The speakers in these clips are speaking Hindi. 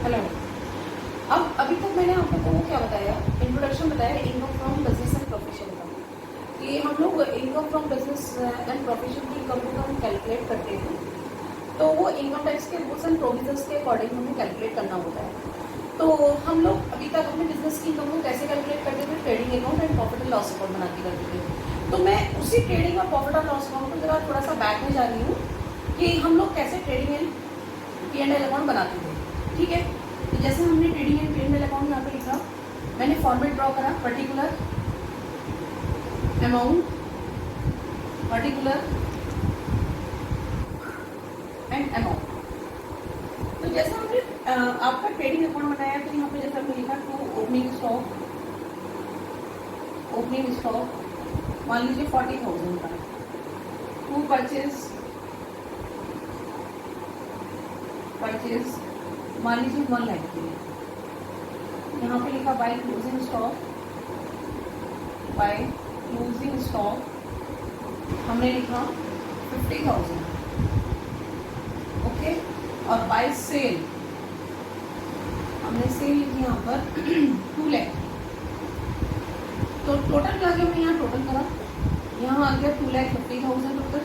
हेलो। अब अभी तक मैंने आप लोगों को क्या बताया, इंट्रोडक्शन बताया income from business and profession का, कि हम लोग income from business and profession की इनकम को हम कैलकुलेट करते हैं, तो वो इनकम टैक्स के रूल्स एंड प्रोविजंस के अकॉर्डिंग हमें कैलकुलेट करना होता है। तो हम लोग अभी तक अपने बिजनेस की इनकम को कैसे कैलकुलेट करते थे, trading account and profit and loss account बना के करते थे। तो मैं उसी ट्रेडिंग और प्रॉफिट एंड लॉस अकाउंट को जरा थोड़ा सा बैक में जा रही हूँ कि हम लोग कैसे ट्रेडिंग एंड P&L अकाउंट बनाते थे। ठीक है, तो जैसे हमने ट्रेडिंग एंड P&L अकाउंट यहाँ पे लिखा, मैंने फॉर्मेट ड्रॉ करा, particular amount, particular and amount. तो जैसे हमने आपका ट्रेडिंग अकाउंट बनाया, तो यहाँ पे जैसे हमने लिखा to opening stock, opening stock मान लीजिए 40,000 का, टू परचेज मान लीजिए 1 लाख के लिए। यहाँ पे लिखा बाय क्लोजिंग स्टॉक हमने लिखा 50,000, ओके। और बाय सेल हमने सेल लिखी यहाँ पर 2 लाख। तो टोटल मिला के हमने यहाँ टोटल करा, यहाँ आ गया 2,50,000 टोटल।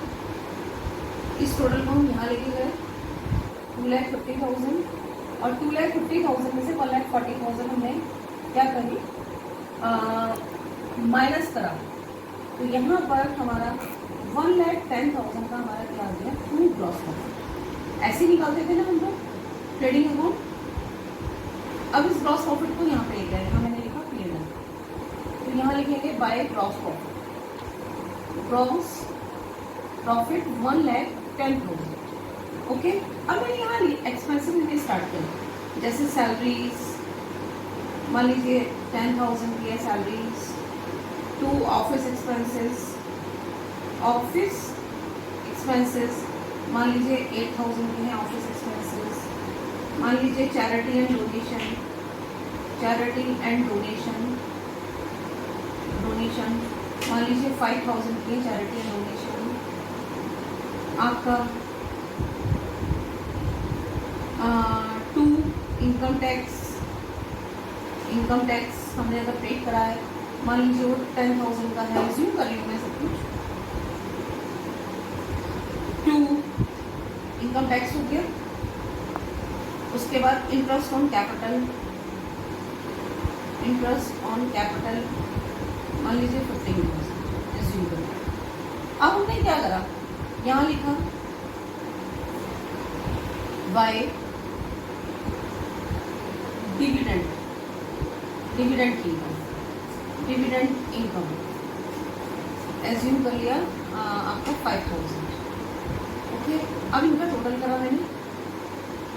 इस टोटल को हम यहाँ लेके गए 2,50,000, और 2,50,000 में से 1,40,000 हमने क्या करी, माइनस करा। तो यहाँ पर हमारा 1,10,000 का हमारा क्या आ गया, टू ग्रॉस प्रॉफिट। ऐसे निकालते थे ना हम लोग ट्रेडिंग अकाउंट। अब इस ग्रॉस प्रॉफिट को यहाँ पे लेके आए, यहाँ मैंने लिखा P&L, तो यहाँ लिखेंगे by gross profit, gross profit 1,10,000, okay. अब मैंने यहाँ एक्सपेंसेस लेके स्टार्ट किया, जैसे सैलरीज मान लीजिए 10,000 की है सैलरीज, टू ऑफिस एक्सपेंसेस मान लीजिए 8,000 की है ऑफिस एक्सपेंसेस, मान लीजिए चैरिटी एंड डोनेशन मान लीजिए 5,000 की है चैरिटी एंड डोनेशन। आपका टू इनकम टैक्स हमने अगर पे करा है, मान लीजिए वो 10,000 का है, रिज्यूम कर रही हूँ मैं सब कुछ। टू इनकम टैक्स हो गया। उसके बाद इंटरेस्ट ऑन कैपिटल मान लीजिए 15,000 रिज्यूम कर। अब हमने क्या करा, यहाँ लिखा बाय डिविडेंड इनकम एज्यूम कर लिया आपका 5,000, ओके। अब इनका टोटल करा मैंने,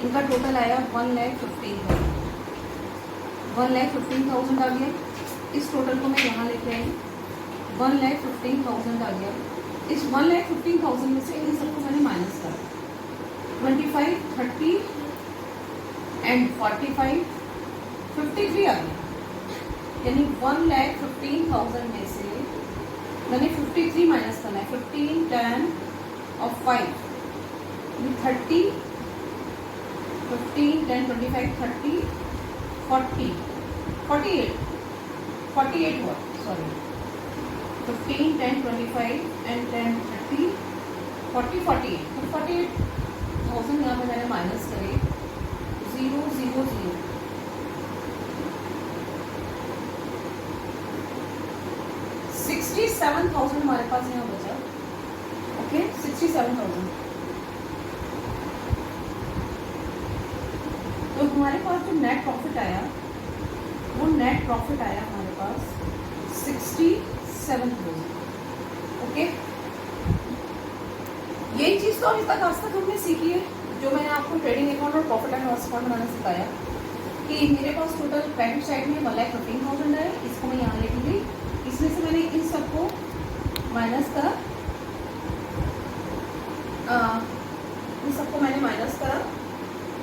इनका टोटल आया 1,15,000 आ गया। इस टोटल को मैं यहाँ लेके आई, 1,15,000 आ गया। इस 1,15,000 में से इन सबको मैंने माइनस करा, 25, 30 एंड 45, 53 आ गया। यानी 1,15,000 में से मैंने 53 माइनस करना है, 15, 10 और 5, 30, 15, 10, 25, 30, 40, 48 हुआ, सॉरी, 15, 10, 25 एंड 10, 30, 40, 48। तो 48,000 यहाँ पे मैंने माइनस करे, 0, 0, 0, 67,000 हमारे पास यहाँ बचा, ओके। 67,000। तो हमारे पास जो नेट प्रॉफिट आया, वो नेट प्रॉफिट आया हमारे पास 67,000, ओके। यही चीज़ तो अभी तक आज तक हमने सीखी है, जो मैंने आपको ट्रेडिंग अकाउंट और प्रॉफिट एंड लॉस अकाउंट बनाना सिखाया, कि मेरे पास टोटल क्रेडिट साइड में 1,15,000 है, इसको मैं यहाँ लेके गई, इसमें से मैंने इन सबको माइनस करा,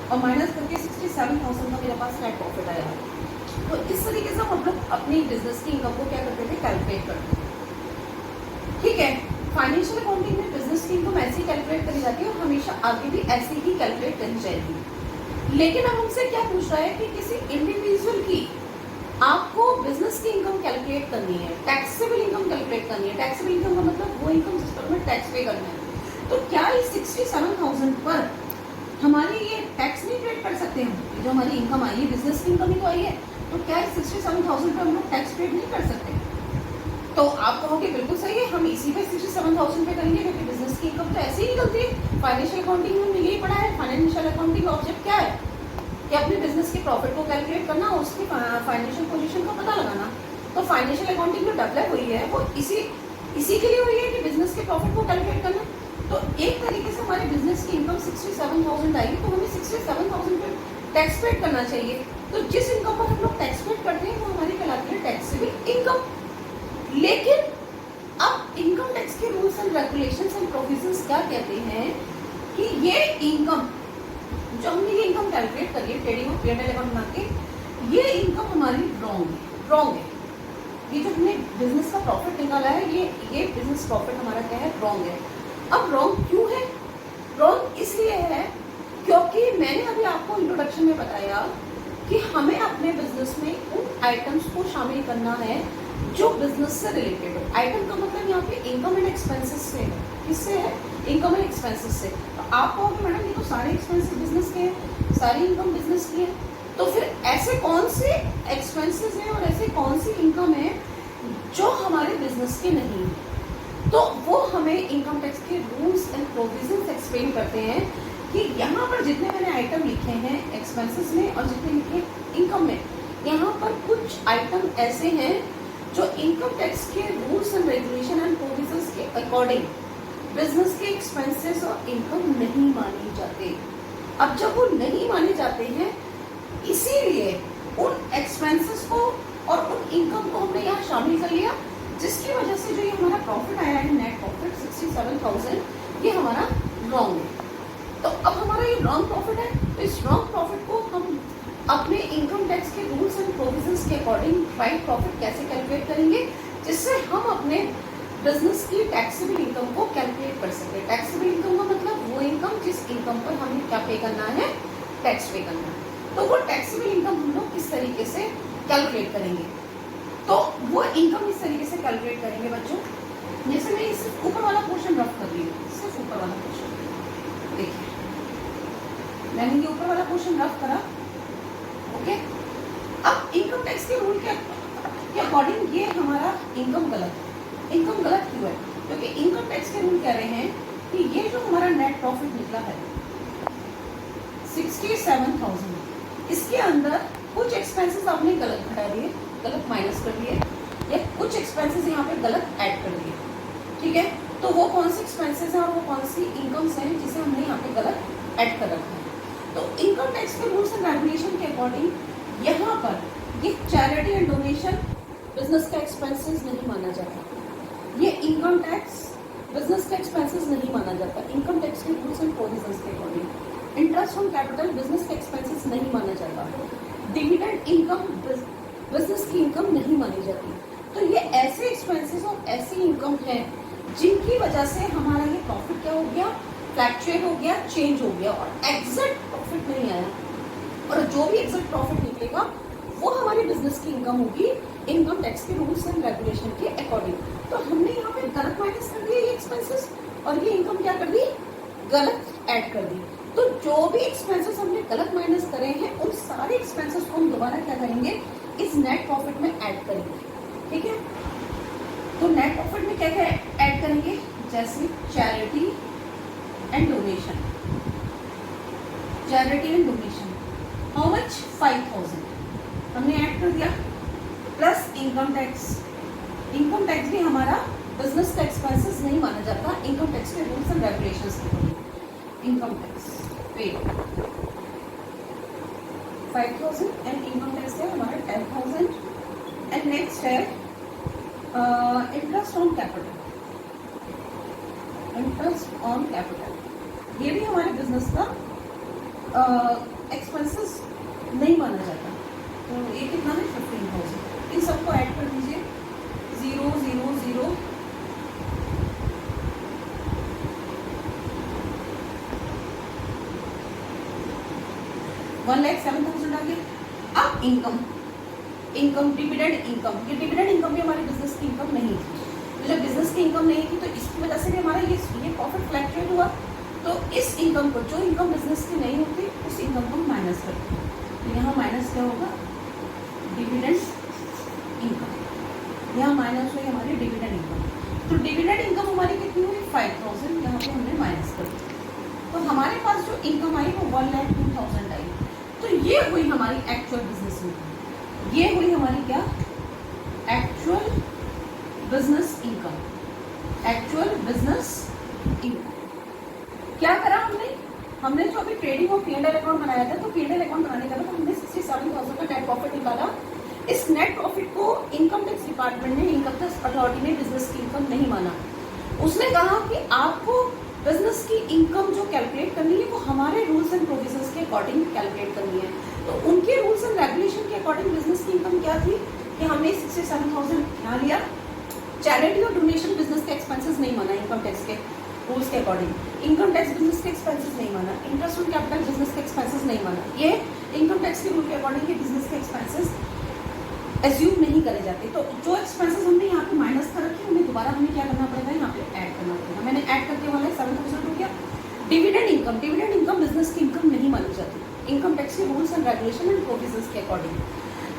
और माइनस करके 67,000 का मेरे पास नेट प्रॉफिट आया। तो इस तरीके से हम लोग अपनी बिजनेस की इनकम को क्या करते थे, कैलकुलेट करते थे। ठीक है, फाइनेंशियल अकाउंटिंग में बिजनेस की इनकम ऐसे ही कैलकुलेट करी जाती है और हमेशा आगे भी ऐसे ही कैलकुलेट करी जाएगी। लेकिन अब हमसे क्या पूछ रहा है कि किसी इंडिविजुअल की आपको बिजनेस की इनकम कैलकुलेट करनी है, टैक्सेबल इनकम कैलकुलेट करनी है। टैक्सेबल इनकम का मतलब वो इनकम जिस पर हमें टैक्स पे करना है। तो क्या इस 67,000 पर हमारी ये टैक्स नहीं पेड कर सकते हम? जो हमारी इनकम आई है, बिजनेस की इनकम ही तो आई है, तो क्या इस 67,000 पर हम लोग टैक्स पेड नहीं कर सकते? तो आप कहोगे बिल्कुल सही है, हम इसी पे 67,000 पे करेंगे, क्योंकि बिजनेस की इनकम तो ऐसे ही निकलती है। फाइनेंशियल अकाउंटिंग में हमने यही पढ़ा है। फाइनेंशियल अकाउंटिंग का ऑब्जेक्ट क्या है कि अपने बिजनेस के प्रॉफिट को कैलकुलेट करना, उसकी फाइनेंशियल पोजीशन का पता लगाना। तो फाइनेंशियल अकाउंटिंग जो डेवलप हुई है वो इसी के लिए हुई है कि बिजनेस के प्रॉफिट को कैलकुलेट करना। तो एक तरीके से हमारे बिजनेस की इनकम 67,000 आई, तो हमें 67,000 पे टैक्स पेड करना चाहिए। तो जिस इनकम पर हम लोग टैक्स पेड करते हैं वो हमारी कहलाती है टैक्सेबल इनकम। लेकिन अब इनकम टैक्स के rules and regulations and provisions क्या कहते हैं कि ये इनकम जो हमने ये इनकम कैलकुलेट करी है ट्रेडिंग और P&L अकाउंट बना के, ये इनकम हमारी रॉन्ग है। ये जो हमने बिजनेस का प्रॉफिट निकाला है, ये बिजनेस प्रॉफिट हमारा क्या है? रॉन्ग है। अब रॉन्ग क्यों है? रॉन्ग इसलिए है क्योंकि मैंने अभी आपको इंट्रोडक्शन में बताया कि हमें अपने बिजनेस में उन आइटम्स को शामिल करना है जो बिजनेस से रिलेटेड है। आइटम का मतलब यहाँ पे इनकम एंड एक्सपेंसेस से है। किससे है? इनकम एंड एक्सपेंसेस से। तो आप कहोगे मैडम ये तो सारे एक्सपेंसेस बिजनेस के हैं, सारी इनकम बिजनेस की है, तो फिर ऐसे कौन से एक्सपेंसेस हैं और ऐसे कौन सी इनकम है जो हमारे बिजनेस के नहीं है? तो वो हमें इनकम टैक्स के रूल्स एंड प्रोविजंस एक्सप्लेन करते हैं कि यहाँ पर जितने मैंने आइटम लिखे हैं एक्सपेंसेस में और जितने लिखे इनकम में, यहाँ पर कुछ आइटम ऐसे हैं जो इनकम टैक्स के rules and regulation and provisions के अकॉर्डिंग बिजनेस के एक्सपेंसेस और इनकम नहीं माने जाते। अब जब वो नहीं माने जाते हैं, इसीलिए उन एक्सपेंसेस को और उन इनकम को हमने यहाँ शामिल कर लिया, जिसकी वजह से जो ये हमारा प्रॉफिट आया है नेट प्रॉफिट 67,000, ये हमारा रॉन्ग है। तो अब हमारा ये रॉन्ग प्रॉफिट है, तो इस रॉन्ग प्रॉफिट को हम अपने इनकम टैक्स के रूल्स एंड प्रोविजंस के अकॉर्डिंग राइट प्रॉफिट कैसे कैलकुलेट करेंगे, जिससे हम अपने बिजनेस की टैक्सेबल इनकम को कैलकुलेट कर सकें। टैक्सेबल इनकम का मतलब वो इनकम जिस इनकम पर हमें क्या पे करना है? टैक्स पे करना है। तो वो टैक्सेबल इनकम हम लोग किस तरीके से कैलकुलेट करेंगे? तो वो इनकम इस तरीके से कैलकुलेट करेंगे बच्चों, जैसे मैं सिर्फ ऊपर वाला पोर्शन रफ कर रही हूँ, सिर्फ ऊपर वाला पोर्शन देखिए, मैंने ये ऊपर वाला पोर्शन रफ करा। ओके, अब इनकम टैक्स के रूल के अकॉर्डिंग ये हमारा इनकम गलत है। इनकम गलत क्यों है? क्योंकि इनकम टैक्स के रूल कह रहे हैं कि ये जो हमारा नेट प्रॉफिट निकला है 67,000, इसके अंदर कुछ एक्सपेंसेस आपने गलत घटा दिए, गलत माइनस कर दिए, या कुछ एक्सपेंसेस यहाँ पे गलत ऐड कर दिए। ठीक है, तो वो कौन से एक्सपेंसेस हैं और वो कौन सी इनकम्स हैं जिसे हमने यहाँ पे गलत ऐड कर रखा है? तो इनकम टैक्स के रूल्स एंड रेगुलेशन के अकॉर्डिंग यहाँ पर ये चैरिटी एंड डोनेशन बिजनेस का एक्सपेंसेस नहीं माना जाता। ये इनकम टैक्स बिजनेस का एक्सपेंसेस नहीं माना जाता इनकम टैक्स के रूल्स एंड प्रोविजंस के according. Interest on capital business का एक्सपेंसेस नहीं माना जाता। डिविडेंड इनकम बिजनेस की इनकम नहीं मानी जाती। तो ये ऐसे एक्सपेंसेस और ऐसी इनकम है जिनकी वजह से हमारा ये प्रॉफिट क्या हो गया? फ्लैक्चुएट हो गया, चेंज हो गया और एग्जैक्ट प्रॉफिट नहीं आया। और जो भी एग्जैक्ट प्रॉफिट निकलेगा वो हमारे बिजनेस की इनकम होगी इनकम टैक्स के रूल्स एंड रेगुलेशन के अकॉर्डिंग। तो हमने यहाँ पे गलत माइनस कर दिए ये एक्सपेंसेस और ये इनकम क्या कर दी? गलत ऐड कर दी। तो जो भी एक्सपेंसेस हमने गलत माइनस करे हैं उन सारे एक्सपेंसेस को हम दोबारा क्या करेंगे? इस नेट प्रॉफिट में ऐड करेंगे। ठीक है, तो नेट प्रॉफिट में क्या क्या ऐड करेंगे? जैसे charity and donation. Charity and donation how much? 5,000 हमने ऐड कर दिया, plus income tax. Income tax भी हमारा बिजनेस का एक्सपेंसेस नहीं माना जाता इनकम टैक्स के रूल्स एंड रेगुलेशंस के according. Income tax paid 5,000 and income tax है हमारा 10,000। एंड नेक्स्ट है interest on capital. Interest on capital ये भी हमारे बिजनेस का एक्सपेंसेस नहीं माना जाता। तो ये कितना है? 15,000। इन सबको ऐड कर दीजिए, 0 0 0 15,000 1,07,000 आ गया। अब इनकम डिविडेंड इनकम, ये डिविडेंड इनकम भी हमारे बिजनेस की इनकम नहीं थी। तो जब बिजनेस की इनकम नहीं थी तो इसकी वजह से भी हमारा ये प्रॉफिट फ्लक्चुएट हुआ। तो इस इनकम को, जो इनकम बिजनेस की नहीं होती, उस इनकम को माइनस करते हैं। तो यहाँ माइनस क्या होगा, डिविडेंड इनकम। यहाँ माइनस हुई हमारी डिविडेंड इनकम। तो डिविडेंड इनकम हमारी कितनी हुई, 5,000, यहाँ पे हमने माइनस कर दिया। तो हमारे पास जो इनकम आई वो 1,02,000 आई। तो ये हुई हमारी एक्चुअल बिजनेस इनकम। ये हुई हमारी क्या, actual business income. Actual business income क्या करा हमने जो अभी ट्रेडिंग और P&L अकाउंट बनाया था, तो P&L अकाउंट बनाने के बाद हमने 67,000 का नेट प्रॉफिट निकाला। इस नेट प्रॉफिट को इनकम टैक्स डिपार्टमेंट ने, इनकम टैक्स अथॉरिटी ने बिजनेस की इनकम नहीं माना। उसने कहा कि आपको बिजनेस की इनकम जो कैलकुलेट करनी है वो हमारे रूल्स एंड प्रोविजंस के अकॉर्डिंग कैलकुलेट करनी है। तो उनके रूल्स एंड रेगुलेशन के अकॉर्डिंग बिजनेस की इनकम क्या थी कि हमने 67,000 यहाँ लिया। चैरिटी और डोनेशन बिजनेस के एक्सपेंसेस नहीं माना इनकम टैक्स के रूल्स के अकॉर्डिंग। इनकम टैक्स बिजनेस के एक्सपेंसेस नहीं माना। इंटरेस्ट ऑन कैपिटल बिजनेस के एक्सपेंसेस नहीं माना। ये इनकम टैक्स के रूल के अकॉर्डिंग ये बिजनेस के एक्सपेंसेस एज्यूम नहीं करे जाते। तो जो एक्सपेंसेस हमने यहाँ पे माइनस कर रखे, उन्हें दोबारा हमें क्या करना पड़ेगा, यहाँ पे ऐड करना पड़ेगा। मैंने ऐड करके वाला 7,000 हो गया। डिविडेंड इनकम बिजनेस की इनकम नहीं मानी जाती इनकम टैक्स के rules and regulation and provisions के अकॉर्डिंग।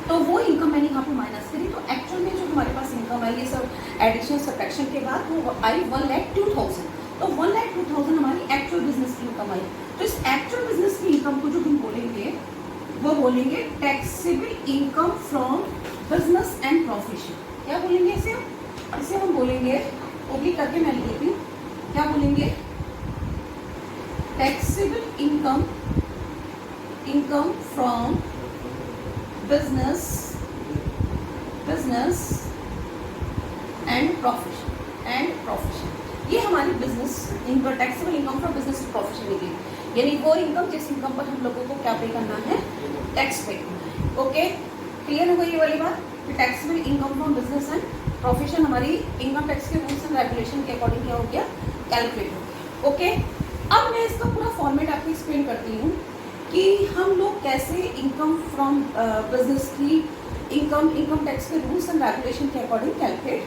तो वो इनकम मैंने यहाँ पे माइनस करी। तो एक्चुअल में जो हमारे पास इनकम आई, ये सब एडिशन सब्ट्रैक्शन के बाद वो आई 1,02,000। तो 1,02,000 हमारी एक्चुअल बिजनेस की इनकम आई। तो इस एक्चुअल बिजनेस की इनकम को जो हम बोलेंगे, वो बोलेंगे taxable income from business and profession. क्या बोलेंगे इसे हम बोलेंगे, ओब्लिक करके मैं लिख देती हूँ, क्या बोलेंगे, taxable income from business and profession. ये हमारी business income, taxable income from business profession निकली। यानी वो इनकम जिस इनकम पर हम लोगों को क्या पे करना है, टैक्स पे करना है। ओके, क्लियर हो गई ये वाली बात कि taxable income from business and profession हमारी इनकम टैक्स के रूल्स एंड रेगुलेशन के अकॉर्डिंग क्या हो गया, कैलकुलेट हो गया। ओके, अब मैं इसका पूरा फॉर्मेट आपको एक्सप्लेन करती हूँ कि हम लोग कैसे इनकम फ्रॉम बिजनेस की इनकम टैक्स के रूल्स एंड रेगुलेशन के अकॉर्डिंग कैलकुलेट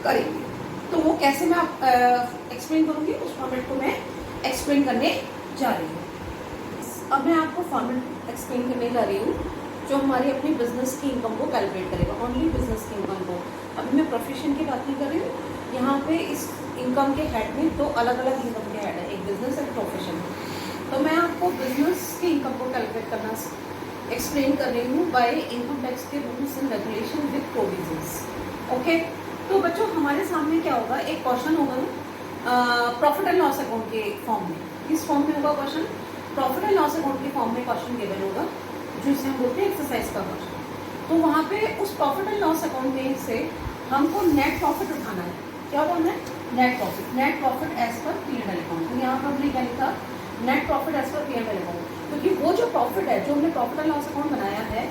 करेंगे। तो वो कैसे मैं एक्सप्लेन करूँगी, उस फॉर्मेट को मैं एक्सप्लेन करने जा रही हूँ। अब मैं आपको फॉर्मेट एक्सप्लेन करने जा रही हूँ जो हमारी अपनी बिजनेस की इनकम को कैलकुलेट करेगा, ओनली बिजनेस की इनकम को। अभी मैं प्रोफेशन की बात नहीं कर रही हूँ। यहाँ पे इस इनकम के हेड में दो अलग अलग इनकम के हेड है, एक बिजनेस और प्रोफेशन। तो मैं आपको बिजनेस की इनकम को कैलकुलेट करना एक्सप्लेन कर रही हूँ बाय इनकम टैक्स के rules and regulation with provisions. Okay, तो बच्चों हमारे सामने क्या होगा, एक क्वेश्चन होगा प्रॉफिट एंड लॉस अकाउंट के फॉर्म में। किस फॉर्म में होगा question, profit and loss account के फॉर्म में क्वेश्चन गिवन होगा, जो इसे हम बोलते हैं एक्सरसाइज का क्वेश्चन। तो वहाँ पे उस प्रॉफिट एंड लॉस अकाउंट में से हमको नेट प्रॉफिट उठाना है। क्या उठाना है, नेट प्रॉफिट एज पर P&L अकाउंट। तो यहाँ पर हमने क्या लिखा, नेट प्रॉफिट एज पर P&L अकाउंट, क्योंकि वो जो प्रॉफिट है जो हमने प्रॉफिट एंड लॉस अकाउंट बनाया है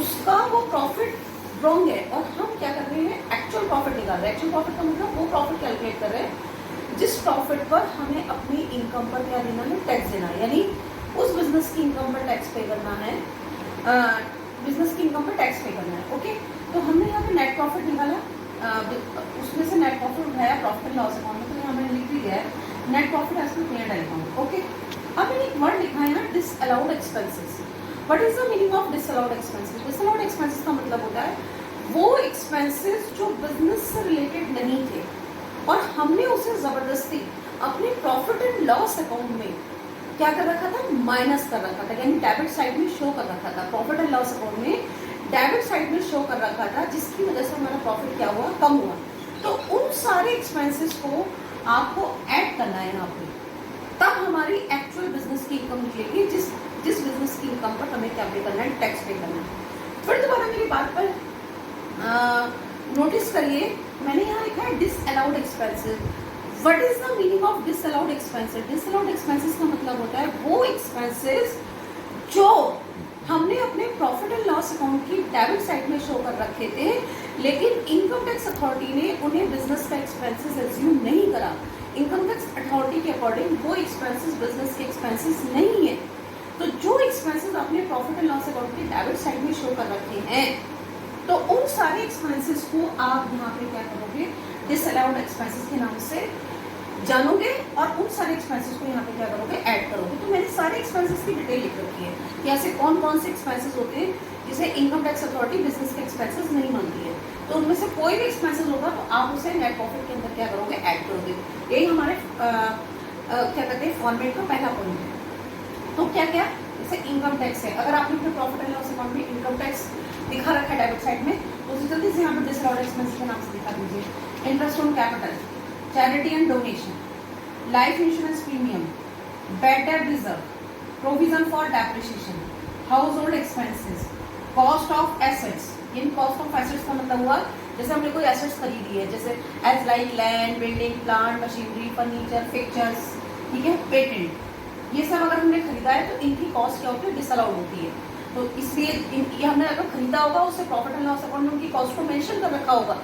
उसका वो प्रॉफिट रॉन्ग है, और हम क्या कर रहे हैं, एक्चुअल प्रॉफिट निकाल रहे हैं। एक्चुअल प्रॉफिट का मतलब वो प्रॉफिट कैलकुलेट कर रहे हैं जिस प्रॉफिट पर हमें अपनी इनकम पर क्या देना है, टैक्स देना है। यानी उस बिजनेस की इनकम पर टैक्स पे करना है, बिजनेस की इनकम पर टैक्स पे करना है। ओके, तो हमने यहाँ पे नेट प्रॉफिट निकाला, उसमें से नेट प्रॉफिट उठाया प्रॉफिट एंड लॉस अकाउंट में। तो यहाँ मैंने लिख भी दिया है नेट प्रॉफिट एज पर P&L अकाउंट। ओके, अब मैंने एक वर्ड लिखा है ना, disallowed expenses. What is the meaning of disallowed expenses? Disallowed expenses का मतलब होता है वो एक्सपेंसेस जो बिजनेस से रिलेटेड नहीं थे और हमने उसे जबरदस्ती अपने प्रॉफिट एंड लॉस अकाउंट में क्या कर रखा था, माइनस कर रखा था, यानी डेबिट साइड में शो कर रखा था। प्रॉफिट एंड लॉस अकाउंट में डेबिट साइड में शो कर रखा था, जिसकी वजह से हमारा प्रॉफिट क्या हुआ, कम हुआ। तो उन सारे एक्सपेंसेस को आपको ऐड करना है यहाँ पे, तब हमारी एक्चुअल बिजनेस की इनकम निकलेगी, जिस बिजनेस की इनकम पर हमें क्या पे करना है, टैक्स पे करना है। फिर दोबारा मेरी बात पर नोटिस करिए, मैंने यहाँ लिखा है disallowed expenses. What is the meaning of disallowed expenses? Disallowed expenses का मतलब होता है वो एक्सपेंसेस जो हमने अपने प्रॉफिट एंड लॉस अकाउंट की डेबिट साइड में शो कर रखे थे, लेकिन इनकम टैक्स अथॉरिटी ने उन्हें बिजनेस का एक्सपेंसेस एज्यूम नहीं करा। इनकम टैक्स अथॉरिटी के अकॉर्डिंग वो एक्सपेंसेस बिजनेस के एक्सपेंसेस नहीं है, तो जो एक्सपेंसेस आपने प्रॉफिट एंड लॉस अकाउंट के डेबिट साइड में शो कर रखे हैं, तो उन सारे एक्सपेंसेस को आप यहाँ पे क्या करोगे, डिसअलाउड एक्सपेंसेस के नाम से जानोगे और उन सारे एक्सपेंसेस को यहाँ पे क्या करोगे, ऐड करोगे। तो मैंने सारे एक्सपेंसेस की डिटेल लिख रखी है कि ऐसे कौन कौन से एक्सपेंसेस होते हैं जिसे इनकम टैक्स अथॉरिटी बिजनेस के एक्सपेंसेस नहीं मानती है। तो उनमें से कोई भी एक्सपेंसेस होगा तो आप उसे नेट प्रॉफिट के अंदर क्या करोगे, ऐड करोगे। यही हमारे क्या कहते हैं फॉर्मेट का पहला पॉइंट है। तो क्या क्या, जैसे इनकम टैक्स है, अगर आपने अपने प्रॉफिट एंड लॉस अकाउंट में इनकम टैक्स दिखा रखा है डेबिट साइड में, तो उसे जल्दी से यहाँ पर डिसअलाउड एक्सपेंस के नाम से दिखा दीजिए। Interest on capital, charity and donation, life insurance premium, bad debt reserve, provision for depreciation, house hold expenses, cost of assets. In cost of assets का मतलब हुआ जैसे हमने कोई एसेट्स खरीदी है, जैसे as like land, building, plant, machinery, furniture, fixtures, ठीक है, पेटेंट, ये सब अगर हमने खरीदा है तो इनकी कॉस्ट क्या होती है, डिसअलाउड होती है। तो इसलिए ये हमने अगर खरीदा होगा उससे प्रॉफिट एंड लॉस अकाउंट में उनकी कॉस्ट को मेंशन कर रखा होगा,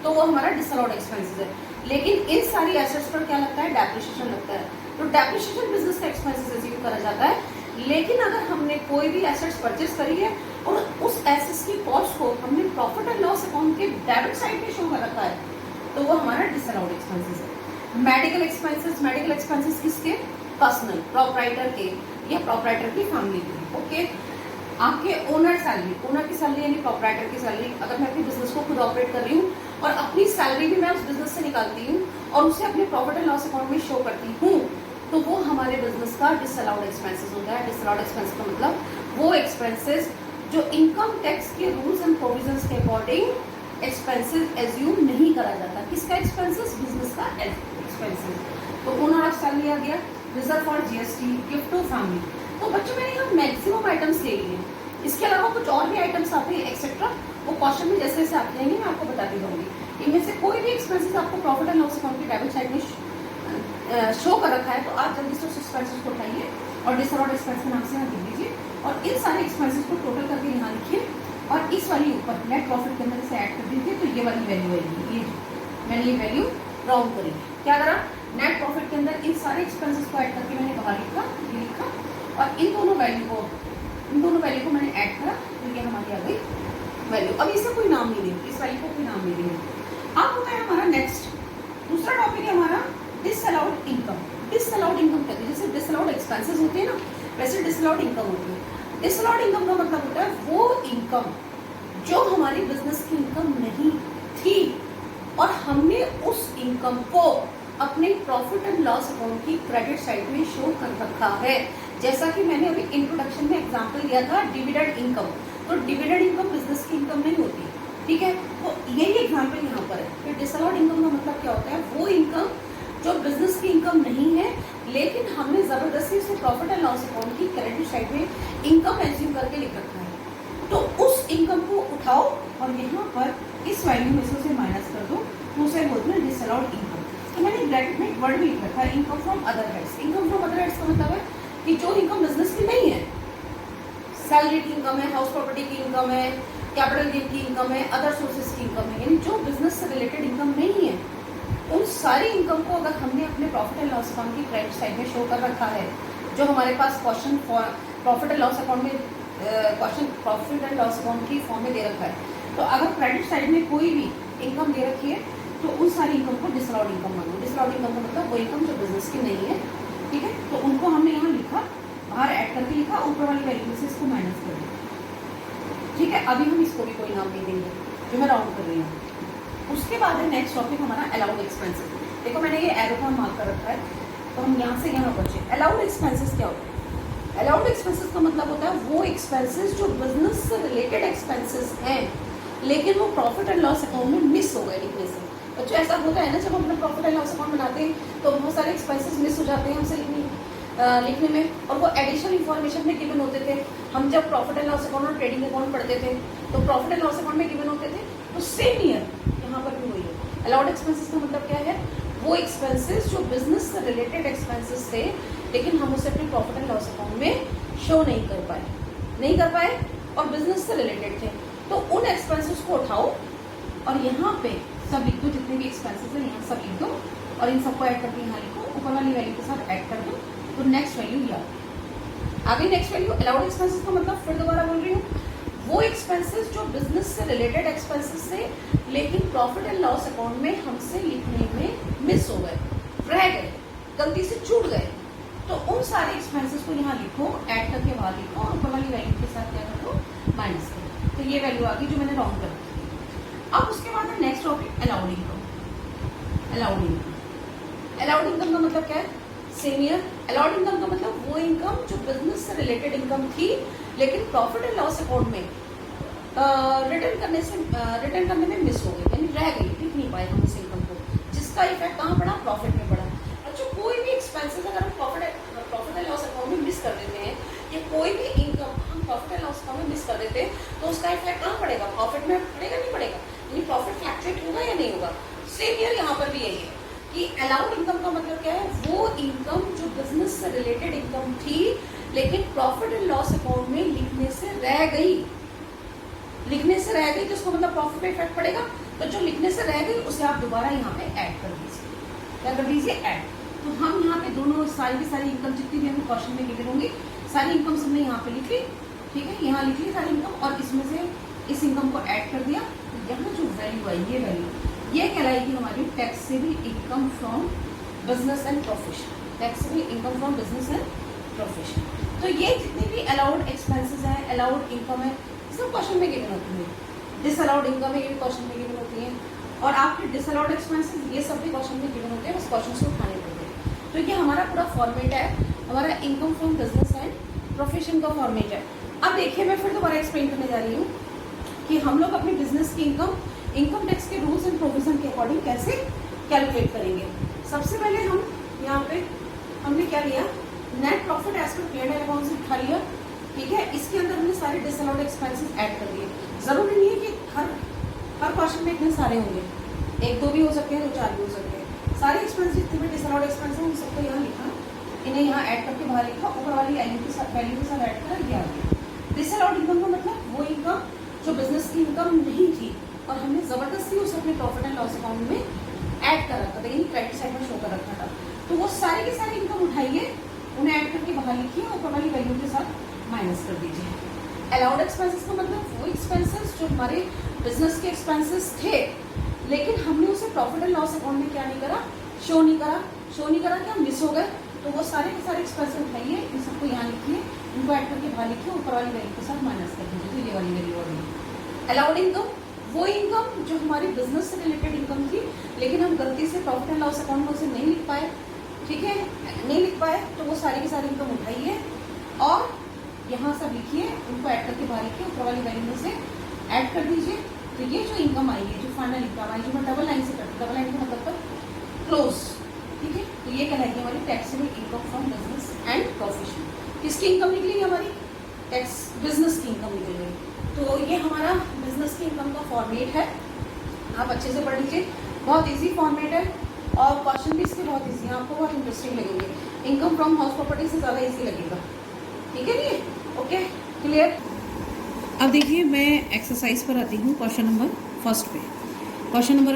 तो वो हमारा डिसअलाउड एक्सपेंसेस है। लेकिन इन सारी एसेट्स पर क्या लगता है, डेप्रिसिएशन लगता है। तो डेप्रिसिएशन बिजनेस का एक्सपेंसेस एज्यूम करा जाता है। लेकिन अगर हमने कोई भी एसेट्स परचेस करी है और उस एसेट्स की कॉस्ट को हमने प्रॉफिट एंड लॉस अकाउंट के डेबिट साइड में शो कर रखा है, तो वो हमारा डिसअलाउड एक्सपेंसेस है। मेडिकल एक्सपेंसेस, मेडिकल एक्सपेंसेस किसके, पर्सनल, प्रोप्राइटर के या प्रोप्राइटर की फैमिली के। ओके, आपके ओनर सैलरी, ओनर की सैलरी यानी प्रोप्राइटर की सैलरी, अगर मैं अपने बिजनेस को खुद ऑपरेट कर रही हूँ और अपनी सैलरी भी मैं उस बिजनेस से निकालती हूँ और उसे अपने प्रॉफिट एंड लॉस अकाउंट में शो करती हूँ, तो वो हमारे बिजनेस का डिसअलाउड एक्सपेंसेस होता है। डिसअलाउड एक्सपेंस का मतलब वो एक्सपेंसेस जो इनकम टैक्स के रूल्स एंड प्रोविजंस के अकॉर्डिंग एक्सपेंसेस एज्यूम नहीं करा जाता। किसका एक्सपेंसेस, बिजनेस का एक्सपेंसेस। तो ओनर ऑफ सैलरी आ गया, reserve for GST, gift to family. तो बच्चों मैंने यहाँ मैक्सिमम आइटम्स ले लिए, इसके अलावा कुछ और भी आइटम्स आते हैं एक्सेट्रा, वो क्वेश्चन में जैसे जैसे आते रहेंगे मैं आपको बताती रहूंगी। इनमें से कोई भी एक्सपेंसेस आपको प्रॉफिट एंड लॉस अकाउंट की डेबिट साइड में शो कर रखा है, तो आप जल्दी से उस एक्सपेंसेस को उठाइए और डिसअलाउड एक्सपेंस के नाम से यहाँ लिख लीजिए और इन सारे एक्सपेंसेस को टोटल करके यहाँ लिखिए और इस वाली ऊपर नेट प्रॉफिट के अंदर से ऐड कर दीजिए। तो ये वाली वैल्यू आएगी, ये मैंने ये वैल्यू राउंड करी। क्या करा, नेट प्रॉफिट के अंदर इन सारे एक्सपेंसेस को ऐड करके मैंने बाहर लिखा, ये लिखा और इन दोनों वैल्यू को मैंने ऐड करा, तो ये हमारी आ गई वैल्यू। अब इसका कोई नाम नहीं देंगे, इस वैल्यू को कोई नाम नहीं देंगे। अब होता है हमारा नेक्स्ट दूसरा टॉपिक है हमारा डिसअलाउड इनकम। डिसअलाउड इनकम कहते हैं, जैसे डिसअलाउड एक्सपेंसेस होते हैं ना, वैसे डिसअलाउड इनकम होती है। डिसअलाउड इनकम का मतलब होता है वो इनकम जो हमारी बिजनेस की इनकम नहीं थी और हमने उस इनकम को अपने प्रॉफिट एंड लॉस अकाउंट की क्रेडिट साइड में शो कर रखा है। जैसा कि मैंने अभी इंट्रोडक्शन में एग्जांपल दिया था डिविडेंड इनकम, तो डिविडेंड इनकम बिजनेस की इनकम नहीं होती, ठीक है। तो यही एग्जांपल यहाँ पर है कि डिसअलाउड इनकम का मतलब क्या होता है, वो इनकम जो बिजनेस की इनकम नहीं है लेकिन हमने जबरदस्ती से प्रॉफिट एंड लॉस अकाउंट की क्रेडिट साइड में इनकम एज्यूम करके लिख रखा है। तो उस इनकम को उठाओ और यहाँ पर इस वैल्यू में से उसे माइनस कर दो, तो उसे बोलते हैं डिसअलाउड इनकम। तो मैंने ब्रैकेट में एक वर्ड भी लिख रखा है, income from other heads. Income from other heads का मतलब है कि जो इनकम बिजनेस की नहीं है, सैलरी की इनकम है, हाउस प्रॉपर्टी की इनकम है, कैपिटल गेन की इनकम है, अदर सोर्सेज की इनकम है, यानी जो बिजनेस से रिलेटेड इनकम नहीं है, उन सारी इनकम को अगर हमने अपने प्रॉफिट एंड लॉस अकाउंट की क्रेडिट साइड में शो कर रखा है, जो हमारे पास question profit and loss account में question profit and loss account की फॉर्म में दे रखा है, तो अगर क्रेडिट साइड में कोई भी इनकम दे रखी है तो उन सारी इनकम को डिसअलाउड इनकम मानो। डिसअलाउड इनकम का मतलब वो इनकम जो बिजनेस की नहीं है, ठीक है। तो उनको हमने यहाँ लिखा, बाहर ऐड करके लिखा, ऊपर वाली वैल्यू से इसको माइनस कर दिया, ठीक है। अभी हम इसको भी कोई नाम नहीं देंगे, जो मैं राउंड कर रही हूँ। उसके बाद है नेक्स्ट टॉपिक हमारा अलाउड एक्सपेंसेस। देखो मैंने ये एरो का मार्क कर रखा है, तो हम यहाँ से यहाँ बचे। अलाउड एक्सपेंसेस क्या होता है, अलाउड एक्सपेंसेस का मतलब होता है वो एक्सपेंसेस जो बिजनेस से रिलेटेड एक्सपेंसेस हैं लेकिन वो प्रॉफिट एंड लॉस अकाउंट में मिस हो गए लिखने से। बच्चों ऐसा होता है ना, जब हम अपना प्रॉफिट एंड लॉस अकाउंट बनाते हैं तो बहुत सारे एक्सपेंसेस मिस हो जाते हैं हमसे लिखने में, और वो एडिशनल इन्फॉर्मेशन में गिवन होते थे। हम जब प्रॉफिट एंड लॉस अकाउंट और ट्रेडिंग अकाउंट पढ़ते थे तो प्रॉफिट एंड लॉस अकाउंट में गिवन होते थे, तो सेम ईयर यहाँ पर भी वही है। अलाउड एक्सपेंसेस का मतलब क्या है, वो एक्सपेंसेस जो बिजनेस से रिलेटेड एक्सपेंसेस थे लेकिन हम उसे अपने प्रॉफिट एंड लॉस अकाउंट में शो नहीं कर पाए और बिजनेस से रिलेटेड थे। तो उन एक्सपेंसेस को उठाओ और यहाँ पे सब लिख दो, जितने भी एक्सपेंसेस हैं यहाँ सब लिख दो और इन सबको ऐड करके यहाँ लिखो, ऊपर वाली वैल्यू के साथ ऐड कर दो, तो नेक्स्ट वैल्यू ये आगे नेक्स्ट वैल्यू अलाउड एक्सपेंसेस का मतलब फिर दोबारा बोल रही हूँ, वो एक्सपेंसेस जो बिजनेस से रिलेटेड एक्सपेंसेस थे लेकिन प्रॉफिट एंड लॉस अकाउंट में हमसे लिखने में मिस हो गए, रह गए, गलती से छूट गए, तो उन सारे एक्सपेंसेस को यहाँ लिखो, ऐड करके बाहर लिखो और ऊपर वाली वैल्यू के साथ क्या कर दो, माइनस करो। तो ये वैल्यू आ गई जो मैंने रॉन्ग कर दी। अब उसके बाद है next topic allowed income. Allowed income, allowed income का मतलब क्या है, सेम ईयर। अलाउड इनकम का मतलब वो इनकम जो बिजनेस से रिलेटेड इनकम थी लेकिन प्रॉफिट एंड लॉस अकाउंट में रिटर्न करने में मिस हो गई, यानी रह गई, लिख नहीं पाए हम उस इनकम को, जिसका इफेक्ट कहाँ पड़ा, प्रॉफिट में पड़ा। अच्छा, कोई भी एक्सपेंसेस अगर हम प्रॉफिट एंड लॉस अकाउंट में मिस कर देते हैं या कोई भी इनकम हम प्रॉफिट एंड लॉस अकाउंट में मिस कर देते हैं तो उसका इफेक्ट कहाँ पड़ेगा, प्रॉफिट में पड़ेगा, नहीं पड़ेगा, यानी प्रॉफिट फ्लक्चुएट होगा या नहीं होगा। सेम ईयर यहाँ पर भी यही है कि अलाउड इनकम का मतलब क्या है, वो इनकम जो बिजनेस से रिलेटेड इनकम थी लेकिन प्रॉफिट एंड लॉस अकाउंट में लिखने से रह गई, तो उसका मतलब प्रॉफिट पे इफेक्ट पड़ेगा। तो जो लिखने से रह गई उसे आप दोबारा यहाँ पे ऐड कर दीजिए, क्या कर दीजिए, ऐड। तो हम यहाँ पे दोनों सारी की सारी इनकम जितनी भी हमें क्वेश्चन में गिवन होंगी सारी इनकम हमने यहाँ पे लिख ली, ठीक है, यहाँ लिख ली सारी इनकम और इसमें से इस इनकम को ऐड कर दिया। यहाँ जो वैल्यू आई ये वैल्यू ये कहलाएगी हमारी taxable income from business and profession, taxable income from business and profession. तो ये जितने भी अलाउड एक्सपेंसेस हैं, अलाउड इनकम है, सब क्वेश्चन में गिवन होती है। डिसअलाउड इनकम है, ये भी क्वेश्चन में गिवन होती है, और आपके डिसअलाउड एक्सपेंसेस ये सब भी क्वेश्चन में गिवन होते हैं, बस क्वेश्चन से उठाने पड़ते हैं। तो ये हमारा पूरा फॉर्मेट है, हमारा income from business and profession का फॉर्मेट है। अब देखिए मैं फिर दोबारा एक्सप्लेन करने जा रही हूँ कि हम लोग अपनी बिजनेस की इनकम टैक्स के रूल्स एंड प्रोविजन के अकॉर्डिंग कैसे कैलकुलेट करेंगे। सबसे पहले हम यहाँ पे हमने क्या लिया, नेट प्रॉफिट एज पर पीएनएल अकाउंट से उठा लिया, ठीक है। इसके अंदर हमने सारे डिसअलाउड एक्सपेंसेस ऐड कर दिए। जरूरी नहीं है कि हर क्वेश्चन में इतने सारे होंगे, एक दो भी हो सकते हैं, दो चार भी हो सकते हैं। सारे एक्सपेंस जितने भी डिसअलाउड एक्सपेंस हैं उन सबको यहाँ लिखा, इन्हें यहाँ ऐड करके बाहर लिखा, ऊपर वाली वैल्यू के साथ ऐड कर दिया। डिसअलाउड इनकम का मतलब वो इनकम जो बिजनेस की इनकम नहीं थी और हमने जबरदस्ती उसे अपने प्रॉफिट एंड लॉस अकाउंट में ऐड कर रखा था, यानी क्रेडिट साइड में शो कर रखा था। तो वो सारी की सारी इनकम उठाइए, उन्हें ऐड करके बाहर लिखिए, ऊपर वाली वैल्यू के साथ माइनस कर दीजिए। अलाउड एक्सपेंसेस का मतलब वो एक्सपेंसेस जो हमारे बिजनेस के एक्सपेंसेस थे लेकिन हमने उसे प्रॉफिट एंड लॉस अकाउंट में क्या नहीं करा, शो नहीं करा, क्या मिस हो गए। तो वो सारे के सारे एक्सपेंसेस उठाइए, इन सबको यहाँ लिखिए, इनको ऐड करके बाहर लिखिए, ऊपर वाली वैल्यू के साथ माइनस कर दीजिए। तो ये वाली वैल्यू आ गई। अलाउड इनकम वो इनकम जो हमारी बिजनेस से रिलेटेड इनकम थी लेकिन हम गलती से प्रॉफिट एंड लॉस अकाउंट में उसे नहीं लिख पाए, ठीक है, नहीं लिख पाए, तो वो सारी की सारी इनकम उठाइए और यहाँ सब लिखिए, उनको ऐड करके बाहर लिखिए, ऊपर वाली वैल्यू में से ऐड कर दीजिए। तो ये जो इनकम आई है, जो फाइनल इनकम आई, जो मैं डबल लाइन से करती, डबल लाइन का मतलब क्लोज, ठीक है। तो ये कहलाएगी हमारी taxable income from business and profession. किसकी इनकम निकली हमारी, टैक्स बिजनेस की इनकम निकल गई। तो ये हमारा बिजनेस की इनकम का फॉर्मेट है, आप अच्छे से पढ़ लीजिए, बहुत इजी फॉर्मेट है और क्वेश्चन भी इसके बहुत इजी हैं, आपको बहुत इंटरेस्टिंग लगेंगे। इनकम फ्रॉम हाउस प्रॉपर्टी से ज़्यादा इजी लगेगा, ठीक है नहीं, ओके, क्लियर। अब देखिए मैं एक्सरसाइज पर आती हूँ, क्वेश्चन नंबर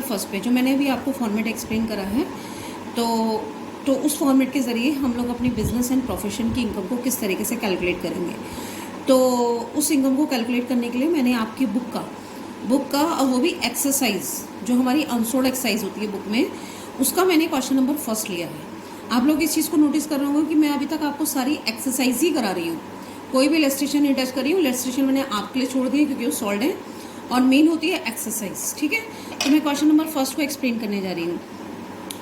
फर्स्ट पे जो मैंने अभी आपको फॉर्मेट एक्सप्लेन करा है। तो उस फॉर्मेट के ज़रिए हम लोग अपनी बिजनेस एंड प्रोफेशन की इनकम को किस तरीके से कैलकुलेट करेंगे। तो उस इनकम को कैलकुलेट करने के लिए मैंने आपकी बुक का और वो भी एक्सरसाइज जो हमारी अनसोल्ड एक्सरसाइज होती है बुक में, उसका मैंने क्वेश्चन नंबर फर्स्ट लिया है। आप लोग इस चीज़ को नोटिस कर रहे होंगे कि मैं अभी तक आपको सारी एक्सरसाइज ही करा रही हूँ, कोई भी इलस्ट्रेशन नहीं टच कर रही हूँ। इलस्ट्रेशन मैंने आपके लिए छोड़ दी है क्योंकि वो सॉल्व है और मेन होती है एक्सरसाइज, ठीक है। तो मैं क्वेश्चन नंबर फर्स्ट को एक्सप्लेन करने जा रही हूँ।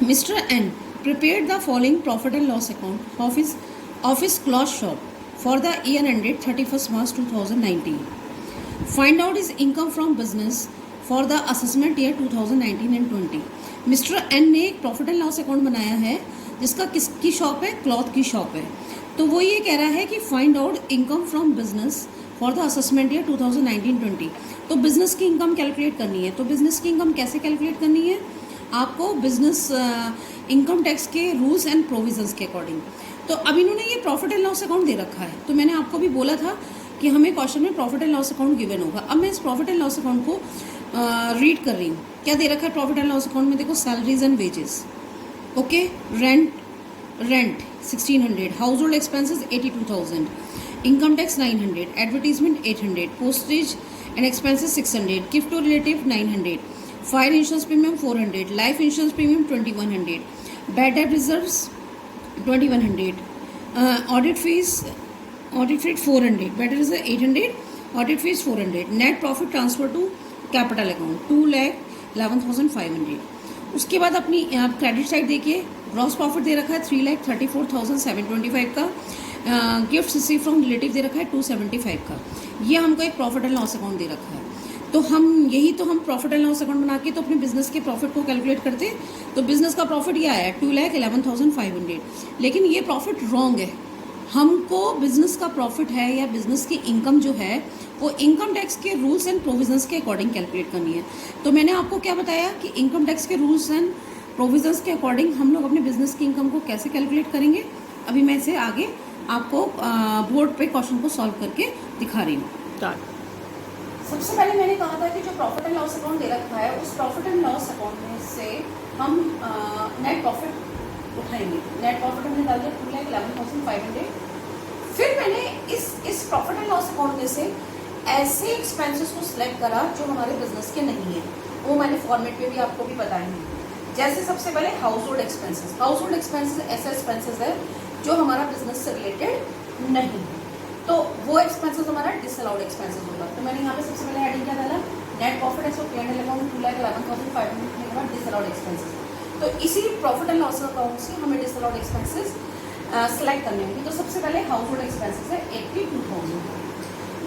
Mister N prepared the following profit and loss account of his cloth shop for the year ended 31st March 2019. Find out his income from business for the assessment year 2019 and 20. Mister N ने एक प्रॉफिट एंड लॉस अकाउंट बनाया है जिसका किसकी शॉप है, क्लॉथ की शॉप है। तो वो ये कह रहा है कि find out income from business for the assessment year 2019-20। तो बिजनेस की इनकम कैलकुलेट करनी है। तो बिजनेस की इनकम कैसे कैलकुलेट करनी है, आपको बिजनेस इनकम टैक्स के रूल्स एंड प्रोविजंस के अकॉर्डिंग। तो अब इन्होंने ये प्रॉफिट एंड लॉस अकाउंट दे रखा है, तो मैंने आपको भी बोला था कि हमें क्वेश्चन में profit and loss account given होगा। अब मैं इस प्रॉफिट एंड लॉस अकाउंट को रीड कर रही हूँ। क्या दे रखा है प्रॉफिट एंड लॉस अकाउंट में, देखो salaries and wages, okay, rent, rent 1600, household expenses 82,000, income tax 900, advertisement 800, postage and expenses 600, gift to relative 900, fire insurance premium 400, life insurance premium 2100, bad debt reserves 2100, audit fees 400, bad debt reserve 800, audit fees 400, net profit transfer to capital account 2,11,500। उसके बाद अपनी क्रेडिट साइड देखिए, ग्रॉस प्रॉफिट दे रखा है 3,34,725 का, गिफ्ट रिसीव फ्रॉम रिलेटिव दे रखा है 275 का। ये हमको एक प्रॉफिट एंड लॉस अकाउंट दे रखा है। तो हम प्रॉफिट एंड लॉस अकाउंट बना के तो अपने बिजनेस के प्रॉफिट को कैलकुलेट करते। तो बिजनेस का प्रॉफिट ये आया 2,11,500, लेकिन ये प्रॉफिट रॉन्ग है। हमको बिजनेस का प्रॉफिट है या बिजनेस की इनकम जो है वो इनकम टैक्स के रूल्स एंड प्रोविजंस के अकॉर्डिंग कैलकुलेट करनी है। तो मैंने आपको क्या बताया कि इनकम टैक्स के रूल्स एंड प्रोविजंस के अकॉर्डिंग हम लोग अपने बिजनेस की इनकम को कैसे कैलकुलेट करेंगे। अभी मैं इसे आगे आपको बोर्ड पे क्वेश्चन को सॉल्व करके दिखा रही हूँ। सबसे पहले मैंने कहा था कि जो प्रॉफिट एंड लॉस अकाउंट दे रखा है उस प्रॉफिट एंड लॉस अकाउंट में से हम नेट प्रॉफिट उठाएंगे। नेट प्रॉफिट हमने डाल दिया 2,11,500। फिर मैंने इस प्रॉफिट एंड लॉस अकाउंट में से ऐसे एक्सपेंसेस को सिलेक्ट करा जो हमारे बिजनेस के नहीं है। वो मैंने फॉर्मेट पे भी आपको भी बताए हैं। जैसे सबसे पहले house hold expenses. House hold expenses ऐसे एक्सपेंसेस है जो हमारा बिजनेस से रिलेटेड नहीं है, तो वो एक्सपेंसेस हमारा डिसअलाउड एक्सपेंसेस होगा। तो मैंने यहाँ पे सबसे पहले हेडिंग क्या डाला, नेट प्रॉफिट है, सो P&L अकाउंट 2,11,500 लिखने के बाद डिसअलाउड एक्सपेंसेस। तो इसी प्रॉफिट एंड लॉस अकाउंट से हमें डिसअलाउड एक्सपेंसेस सेलेक्ट करने होंगे। तो सबसे पहले हाउस होल्ड एक्सपेंसेस है 82,000।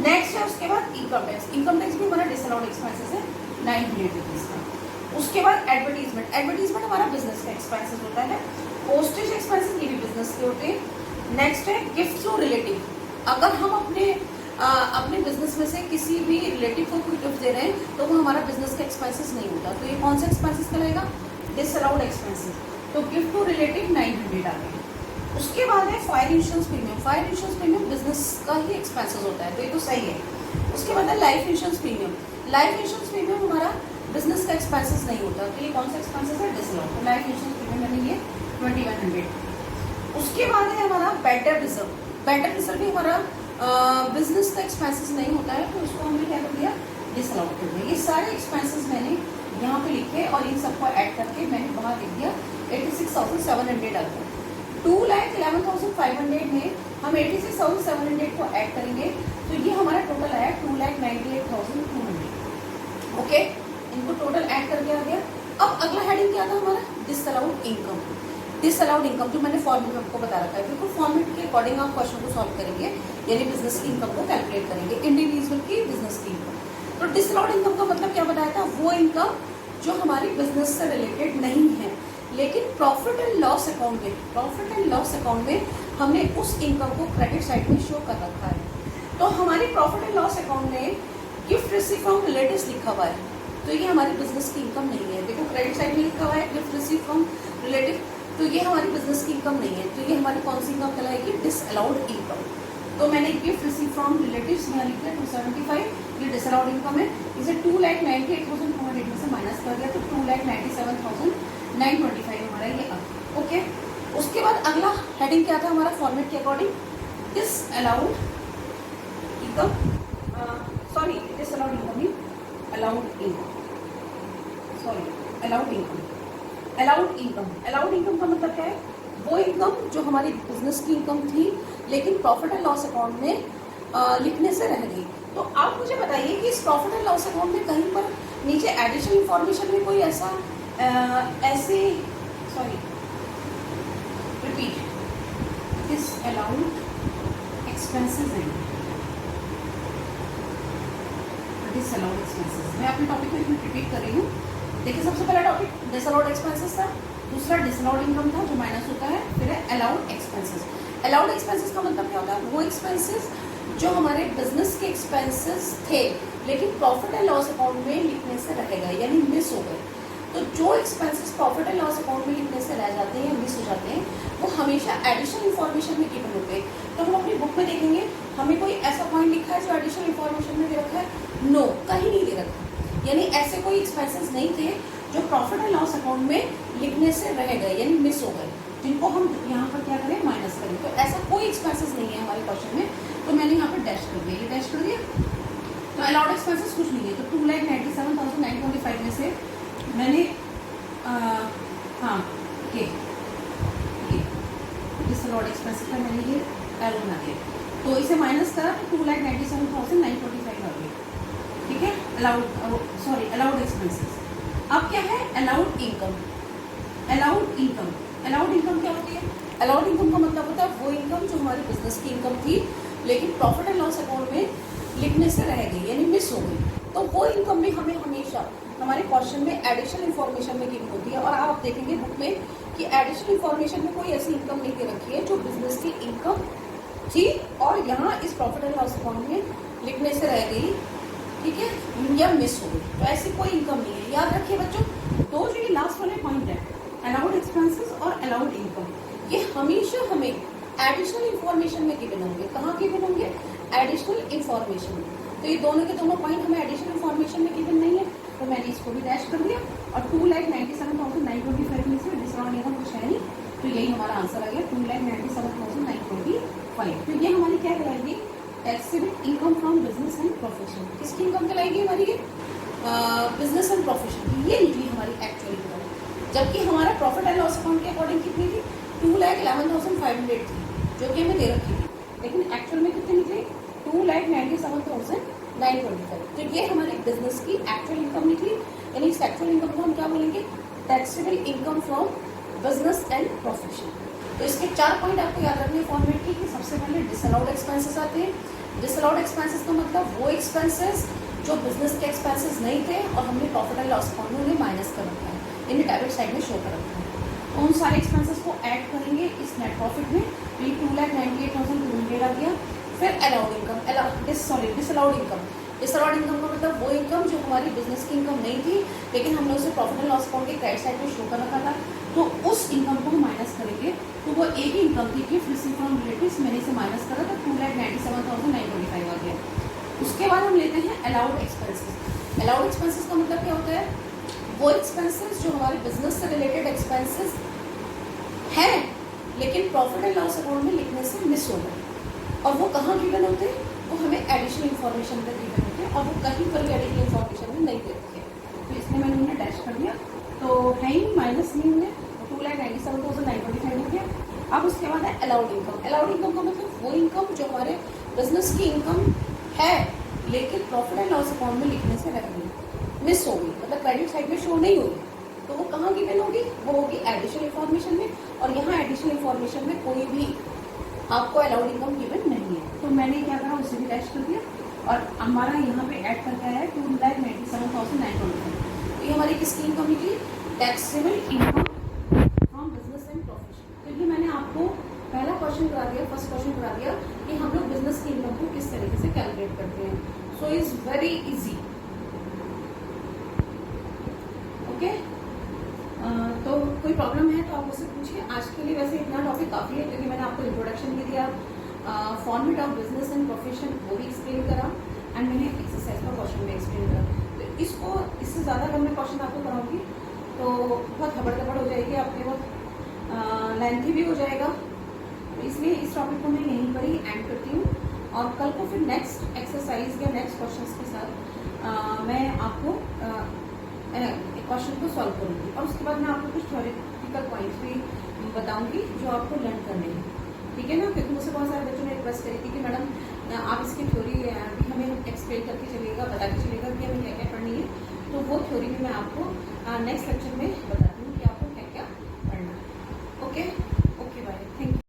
नेक्स्ट है उसके बाद इनकम टैक्स। इनकम टैक्स भी हमारा डिसअलाउड एक्सपेंसेस है 900 रुपीज़ का। उसके बाद एडवर्टीजमेंट। एडवर्टीजमेंट हमारा बिजनेस का एक्सपेंसेस होता है। पोस्टेज एक्सपेंसेस ये भी बिजनेस के होते हैं। नेक्स्ट है गिफ्ट टू रिलेटिव। अगर हम अपने बिजनेस में से किसी भी रिलेटिव को कोई गिफ्ट दे रहे हैं तो वो हमारा बिजनेस का एक्सपेंसेस नहीं होता। तो ये कौन सा एक्सपेंसेस कहलाएगा, डिसअलाउड एक्सपेंसेस। तो गिफ्ट टू रिलेटिव 900 आ गए। उसके बाद है fire insurance premium. Fire insurance premium business का ही एक्सपेंसेस होता है, तो ये तो सही है। उसके बाद है life insurance premium. Life insurance premium हमारा बिजनेस का एक्सपेंसेस नहीं होता, तो ये कौन सा एक्सपेंसेस है, डिसअलाउड। तो लाइफ इंश्योरेंस प्रीमियम मैंने ये 2100। उसके बाद है हमारा bad debt reserve. Bad debt reserve भी हमारा बिजनेस का एक्सपेंसेस नहीं होता है, तो उसको हमने क्या कर दिया, डिसअलाउड कर दिया। ये सारे एक्सपेंसेस मैंने यहाँ पे लिखे और इन सबको ऐड करके मैंने बाहर लिख दिया 86,700 आ गया। 2,11,500 में हम 86,700 को ऐड करेंगे तो ये हमारा टोटल आया 2,98,200। ओके, इनको टोटल ऐड करके आ गया। अब अगला हेडिंग क्या था हमारा, डिसअलाउड इनकम। डिसअलाउड इनकम जो मैंने फॉर्मेट में आपको बता रखा है, बिल्कुल फॉर्मेट के अकॉर्डिंग आप क्वेश्चन को सॉल्व करेंगे, यानी बिजनेस की इनकम को कैलकुलेट करेंगे, इंडिविजुअल की बिजनेस की इनकम। तो डिसअलाउड इनकम का मतलब क्या बताया था, वो इनकम जो हमारी बिजनेस से रिलेटेड नहीं है, लेकिन प्रॉफिट एंड लॉस अकाउंट में हमने उस इनकम को क्रेडिट साइड में शो कर रखा है। तो हमारी प्रॉफिट एंड लॉस अकाउंट में गिफ्ट रिसीव फ्रॉम रिलेटिव्स लिखा हुआ है, तो ये हमारी बिजनेस की इनकम नहीं है। देखो क्रेडिट साइड में लिखा हुआ है गिफ्ट रिसीव फ्रॉम रिलेटिव, तो ये हमारी बिजनेस की इनकम नहीं है, तो ये हमारी कौन सी इनकम कहलाएगी, डिसअलाउड इनकम। तो मैंने गिफ्ट रिसीव फ्रॉम रिलेटिव्स यहाँ लिखा है 275, ये डिसअलाउड इनकम है। इसे 2,98,200 में से माइनस कर दिया तो 2,97,925 हमारा ये अब। ओके, उसके बाद अगला हेडिंग क्या था हमारा फॉर्मेट के according, disallowed income, sorry disallowed income ही allowed income, sorry allowed income. Allowed income का मतलब क्या है, वो इनकम जो हमारी बिजनेस की इनकम थी लेकिन प्रॉफिट एंड लॉस अकाउंट में लिखने से रह गई। तो आप मुझे बताइए कि इस प्रॉफिट एंड लॉस अकाउंट में कहीं पर नीचे एडिशनल इंफॉर्मेशन में कोई ऐसा रिपीट डिसअलाउड एक्सपेंसेस हैं, डिसअलाउड एक्सपेंसेस। मैं अपने टॉपिक को रिपीट कर रही हूँ। देखिए सबसे पहला टॉपिक डिसअलाउड एक्सपेंसेस था, दूसरा डिसअलाउड इनकम था जो माइनस होता है, फिर है अलाउड एक्सपेंसेस। अलाउड एक्सपेंसेस का मतलब क्या होता है, वो एक्सपेंसेस जो हमारे बिजनेस के एक्सपेंसेस थे लेकिन प्रॉफिट एंड लॉस अकाउंट में लिखने से रह गए, यानी मिस हो गए। तो जो expenses profit and loss account में लिखने से रह जाते हैं, मिस हो जाते हैं, वो हमेशा एडिशनल इन्फॉर्मेशन में गिवन होते हैं। तो हम अपनी बुक में देखेंगे हमें कोई ऐसा पॉइंट लिखा है जो एडिशनल इन्फॉर्मेशन में दे रखा है, नो, कहीं नहीं दे रखा। यानी ऐसे कोई एक्सपेंसेस नहीं थे जो प्रॉफिट एंड लॉस अकाउंट में लिखने से रह गए, यानी मिस हो गए, जिनको हम यहाँ पर क्या करें, माइनस करें। तो ऐसा कोई एक्सपेंसेस नहीं है हमारे क्वेश्चन में, तो मैंने यहाँ पर डैश कर दिया, ये डैश कर दिया। तो अलाउड एक्सपेंसेस कुछ नहीं है, तो 2,97,925 में से मैंने हाँ ये डिसअलाउड एक्सपेंसेस का मैंने ये एरो बना दिया, तो इसे माइनस करा तो 2,97,925 आ गई, ठीक है। Allowed expenses. अब क्या है, अलाउड इनकम। अलाउड इनकम क्या होती है? अलाउड इनकम का मतलब होता है वो इनकम जो हमारी बिजनेस की इनकम थी, लेकिन प्रॉफिट एंड लॉस अकाउंट में लिखने से रह गई, यानी मिस हो गई। तो वो इनकम भी हमें हमेशा हमारे क्वेश्चन में एडिशनल इन्फॉर्मेशन में गिवन होती है। और आप देखेंगे बुक में कि एडिशनल इन्फॉर्मेशन में कोई ऐसी इनकम नहीं दे रखी है जो बिजनेस की इनकम थी और यहाँ इस प्रॉफिट एंड लॉस अकाउंट में लिखने से रह गई, ठीक है, या मिस हो गई। तो ऐसी कोई इनकम नहीं है, याद रखिए बच्चों। तो जो ये लास्ट वाले पॉइंट है, अलाउड एक्सपेंसेस और अलाउड इनकम, ये हमेशा हमें एडिशनल इन्फॉर्मेशन में गिवन होंगे। कहाँ गिवन होंगे? एडिशनल इन्फॉर्मेशन में। तो ये दोनों के दोनों पॉइंट हमें एडिशनल इन्फॉर्मेशन में गिवन नहीं है, तो मैंने इसको भी डैश कर दिया। और 2,97,925 में से डिस्काउंट इनकम कुछ है नहीं, तो यही हमारा आंसर आ गया 2,97,925। तो ये हमारी क्या कहलाएगी? Taxable income from business and profession. किसकी इनकम कहलाएगी हमारी? ये बिजनेस एंड प्रोफेशन, ये निकली हमारी एक्चुअल इनकम। जबकि हमारा प्रॉफिट एंड लॉस अकाउंट के अकॉर्डिंग कितनी थी? 2,11,500 थी, जो कि हमें दे रखी थी, लेकिन एक्चुअल में कितनी निकली? 2,97,925। तो ये हमारे बिजनेस की एक्चुअल इनकम निकली, यानी इस एक्चुअल इनकम को हम क्या बोलेंगे? Taxable income from business and profession. तो इसके 4 पॉइंट आपको याद रखने फॉर्मेट की कि सबसे पहले डिसअलाउड एक्सपेंसेस आते हैं। डिसअलाउड एक्सपेंसेस का मतलब वो एक्सपेंसेस जो बिजनेस के एक्सपेंसेस नहीं थे और हमने प्रॉफिट एंड लॉस अकाउंट में उन्हें माइनस कर रखा है, इन्हें डेबिट साइड में शो कर रखा है। तो उन सारे एक्सपेंसेस को ऐड करेंगे इस नेट प्रॉफिट में, तो ये 2,98,200 आ गया। फिर allowed income, disallowed income. Disallowed income का मतलब वो इनकम जो हमारी बिजनेस की इनकम नहीं थी, लेकिन हमने उसे प्रॉफिट एंड लॉस अकाउंट के क्रेडिट साइड में शो कर रखा था, तो उस इनकम को हम माइनस करेंगे। तो वो एक ही इनकम थी, गिफ्ट रिसीव फ्रॉम रिलेटिव्स, मैंने इसे माइनस करा तो 2,97,925 आ गया। उसके बाद हम लेते हैं अलाउड एक्सपेंसेस। अलाउड एक्सपेंसेस का मतलब क्या होता है? वो एक्सपेंसेस जो हमारे बिजनेस से रिलेटेड एक्सपेंसेस हैं, लेकिन प्रॉफिट एंड लॉस अकाउंट में लिखने से मिस हो गए। और वो कहाँ गिवन होते हैं? वो हमें एडिशनल इन्फॉर्मेशन पर गिवन होते हैं, और वो कहीं पर भी एडिशनल इन्फॉर्मेशन में नहीं देते हैं। तो इसलिए मैंने उन्हें डैश कर दिया, तो है ही माइनस नहीं हुए, 2,97,925 हो गया। अब उसके बाद है अलाउड इनकम। अलाउड इनकम का मतलब वो इनकम जो हमारे बिजनेस की इनकम है, लेकिन प्रॉफिट एंड लॉस अकाउंट में लिखने से रह गई, मिस हो गई, मतलब क्रेडिट साइड में शो नहीं हुई। तो वो कहाँ गिवन होगी? वो होगी एडिशनल इन्फॉर्मेशन में, और यहाँ एडिशनल इन्फॉर्मेशन में कोई भी आपको अलाउड इनकम गिवन नहीं है। तो मैंने क्या करा, उसे भी डैश कर दिया, और हमारा यहाँ पे ऐड करके आया है 2,97,925। तो ये हमारी किसकी इनकम निकली? Taxable income from business and profession. क्योंकि मैंने आपको पहला क्वेश्चन करा दिया, फर्स्ट क्वेश्चन करा दिया कि हम लोग बिजनेस की इनकम को किस तरीके से कैलकुलेट करते हैं। So is very easy, okay. तो कोई प्रॉब्लम है तो आप मुझसे पूछिए। आज के लिए वैसे इतना टॉपिक काफ़ी है, क्योंकि मैंने आपको इंट्रोडक्शन भी दिया, format of business and profession वो भी एक्सप्लेन करा, एंड मैंने एक्सरसाइज का क्वेश्चन भी एक्सप्लेन करा। तो इसको इससे ज़्यादा अगर मैं क्वेश्चन आपको कराऊंगी तो बहुत हबड़ हो जाएगी, आपके बहुत लेंथी भी हो जाएगा। तो इसलिए इस टॉपिक को मैं यहीं पर ही एंड करती हूँ, और कल को फिर नेक्स्ट एक्सरसाइज या नेक्स्ट क्वेश्चन के साथ मैं आपको क्वेश्चन को सॉल्व करूँगी, और उसके बाद मैं आपको कुछ थ्योरेटिकल पॉइंट्स भी बताऊँगी जो आपको लर्न करने हैं, ठीक है ना। क्योंकि मुझसे बहुत सारे बच्चों ने रिक्वेस्ट करी थी कि मैडम आप इसकी थ्योरी भी हमें एक्सप्लेन करके चलिएगा, बता के चलिएगा कि हमें क्या क्या पढ़नी है। तो वो थ्योरी भी मैं आपको नेक्स्ट लेक्चर में बताती हूँ कि आपको क्या क्या पढ़ना है, ओके।